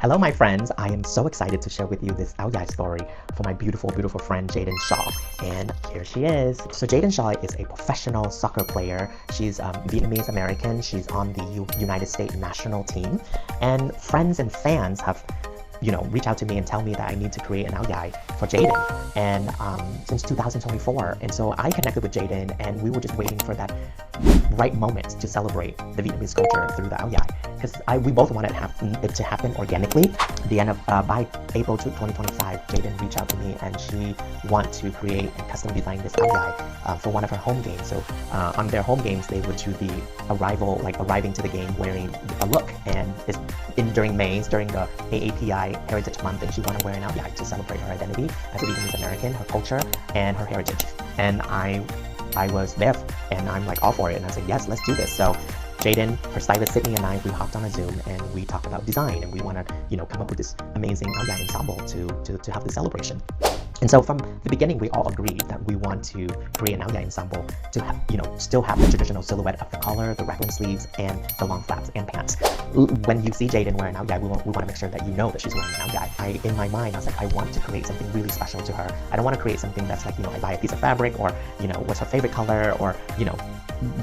Hello, my friends. I am so excited to share with you this Áo Dài story for my beautiful, beautiful friend Jaedyn Shaw. And here she is. So Jaedyn Shaw is a professional soccer player. She's Vietnamese American. She's on the United States national team. And friends and fans have reach out to me and tell me that I need to create an Áo Dài for Jaedyn, and since 2024. And so I connected with Jaedyn, and we were just waiting for that right moment to celebrate the Vietnamese culture through the Áo Dài, because we both wanted it to happen organically. The end of by April 2025, Jaedyn reached out to me, and she wants to create and custom design this Áo Dài for one of her home games. So on their home games, they would do the arriving to the game wearing a look, and it's during May, during the AAPI Heritage Month, and she wanted to wear an Áo Dài to celebrate her identity as a Vietnamese American, her culture, and her heritage. And I was there, and I'm like all for it, and I said, yes, let's do this. So Jaedyn, her stylist Sydney, and I, we hopped on a Zoom, and we talked about design, and we want to come up with this amazing Áo Dài ensemble to have the celebration. And so from the beginning, we all agreed that we want to create an Áo Dài ensemble to still have the traditional silhouette of the collar, the raglan sleeves, and the long flaps and pants. When you see Jaedyn wear an Áo Dài, we want to make sure that you know that she's wearing an Áo Dài. In my mind, I was like, I want to create something really special to her. I don't want to create something that's like, I buy a piece of fabric, or, what's her favorite color, or,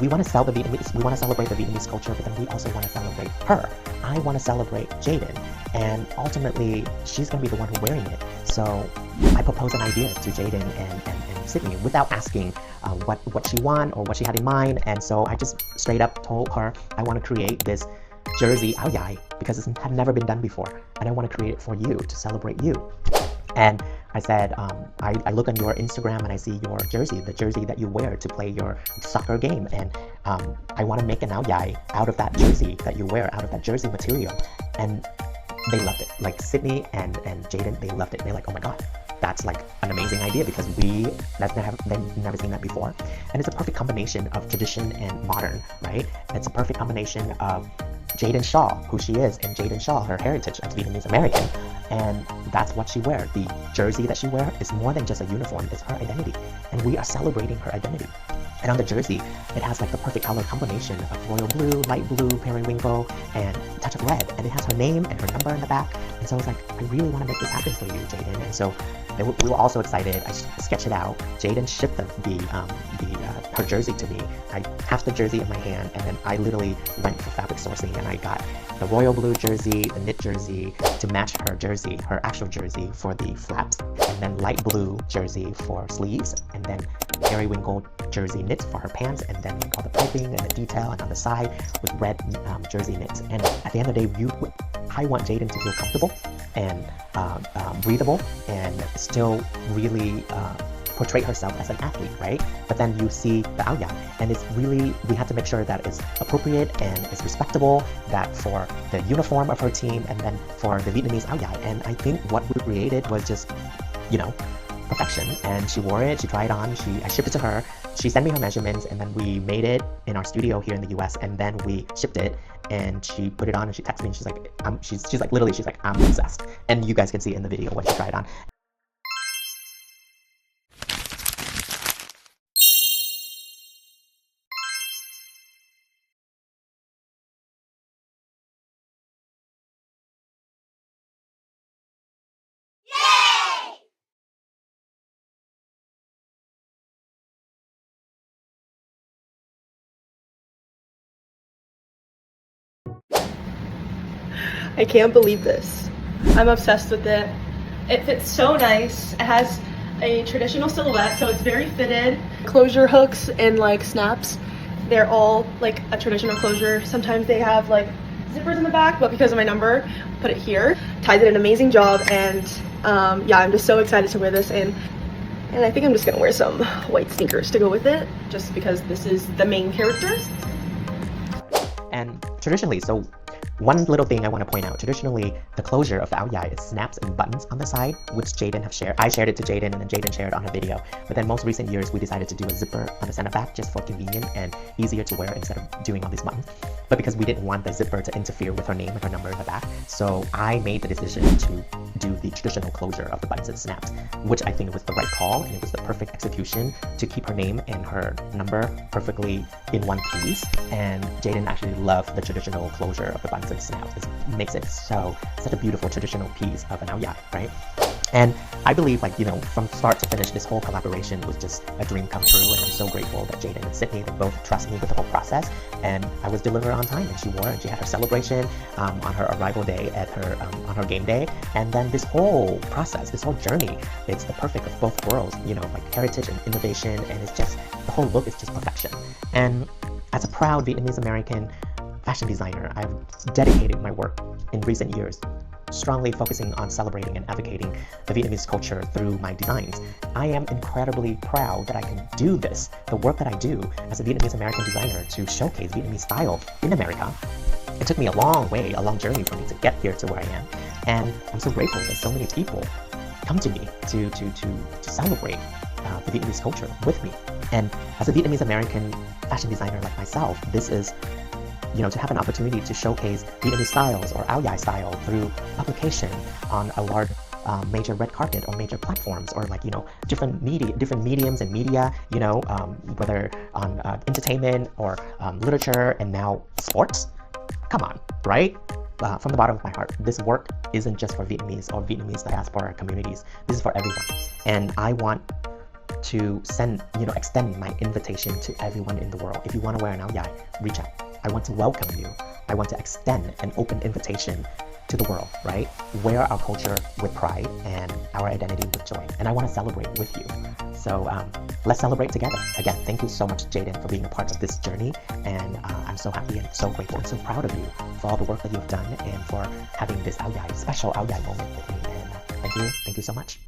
we want to sell the Vietnamese, we want to celebrate the Vietnamese culture, but then we also want to celebrate her. I want to celebrate Jaedyn, and ultimately, she's going to be the one who's wearing it. So I proposed an idea to Jaedyn and Sydney without asking what she wanted or what she had in mind. And so I just straight up told her I want to create this jersey Áo Dài because it had never been done before, and I want to create it for you to celebrate you. And I said, I look on your Instagram and I see your jersey, the jersey that you wear to play your soccer game, and I want to make an Áo Dài out of that jersey that you wear, out of that jersey material. And they loved it. Like Sydney and Jaedyn, they loved it. They're like, oh my god, that's like an amazing idea, because they've never seen that before. And it's a perfect combination of tradition and modern, right? It's a perfect combination of Jaedyn Shaw, who she is, and Jaedyn Shaw, her heritage as Vietnamese American. And that's what she wears. The jersey that she wears is more than just a uniform, it's her identity. And we are celebrating her identity. And on the jersey, it has like the perfect color combination of royal blue, light blue, periwinkle, and a touch of red. And it has her name and her number in the back. And so I was like, I really want to make this happen for you, Jaedyn. And so we were also excited. I sketched it out. Jaedyn shipped her jersey to me. I have the jersey in my hand, and then I literally went for fabric sourcing, and I got the royal blue jersey, the knit jersey to match her jersey, her actual jersey for the flaps, and then light blue jersey for sleeves, and then periwinkle jersey knits for her pants, and then all the piping and the detail, and on the side with red jersey knits. And at the end of the day, I want Jaedyn to feel comfortable and breathable, and still really portray herself as an athlete, right? But then you see the Áo Dài, and it's really, we have to make sure that it's appropriate and it's respectable, that for the uniform of her team, and then for the Vietnamese Áo Dài. And I think what we created was just, perfection. And she wore it, she tried it on, I shipped it to her, she sent me her measurements, and then we made it in our studio here in the US, and then we shipped it, and she put it on, and she texted me, and she's like, literally, she's like, I'm obsessed. And you guys can see it in the video when she tried it on. I can't believe this. I'm obsessed with it. It fits so nice. It has a traditional silhouette, so it's very fitted. Closure hooks and like snaps, they're all like a traditional closure. Sometimes they have like zippers in the back, but because of my number, put it here. Ty did an amazing job, and yeah, I'm just so excited to wear this. And I think I'm just gonna wear some white sneakers to go with it, just because this is the main character. And traditionally, so one little thing I want to point out, traditionally, the closure of the Áo Dài is snaps and buttons on the side, which Jaedyn have shared. I shared it to Jaedyn, and then Jaedyn shared on her video. But then most recent years, we decided to do a zipper on the center back, just for convenient and easier to wear instead of doing all these buttons. But because we didn't want the zipper to interfere with her name and her number in the back, so I made the decision to do the traditional closure of the buttons and snaps, which I think was the right call, and it was the perfect execution to keep her name and her number perfectly in one piece. And Jaedyn actually loved the traditional closure of the buns and snaps. It makes it such a beautiful traditional piece of an áo dài, right? And I believe, like, you know, from start to finish, this whole collaboration was just a dream come true, and I'm so grateful that Jaedyn and Sydney, they both trust me with the whole process, and I was delivered on time, and she wore, and she had her celebration on her arrival day at her on her game day, and then this whole process, this whole journey, it's the perfect of both worlds, you know, like heritage and innovation, and it's just, the whole look is just perfection. And as a proud Vietnamese American fashion designer, I've dedicated my work in recent years strongly focusing on celebrating and advocating the Vietnamese culture through my designs. I am incredibly proud that I can do this, the work that I do as a Vietnamese American designer to showcase Vietnamese style in America. It took me a long way, a long journey for me to get here to where I am. And I'm so grateful that so many people come to me to celebrate the Vietnamese culture with me. And as a Vietnamese American fashion designer like myself, this is, you know, to have an opportunity to showcase Vietnamese styles or áo dài style through publication on a large major red carpet or major platforms, or like, you know, different mediums and media, you know, whether on entertainment or literature and now sports. Come on, right? From the bottom of my heart, this work isn't just for Vietnamese or Vietnamese diaspora communities. This is for everyone. And I want to extend my invitation to everyone in the world. If you want to wear an áo dài, reach out. I want to welcome you. I want to extend an open invitation to the world, right? Wear our culture with pride and our identity with joy. And I want to celebrate with you. So let's celebrate together. Again, thank you so much, Jaedyn, for being a part of this journey. And I'm so happy and so grateful and so proud of you for all the work that you've done and for having this áo dài, special áo dài moment with me. And thank you so much.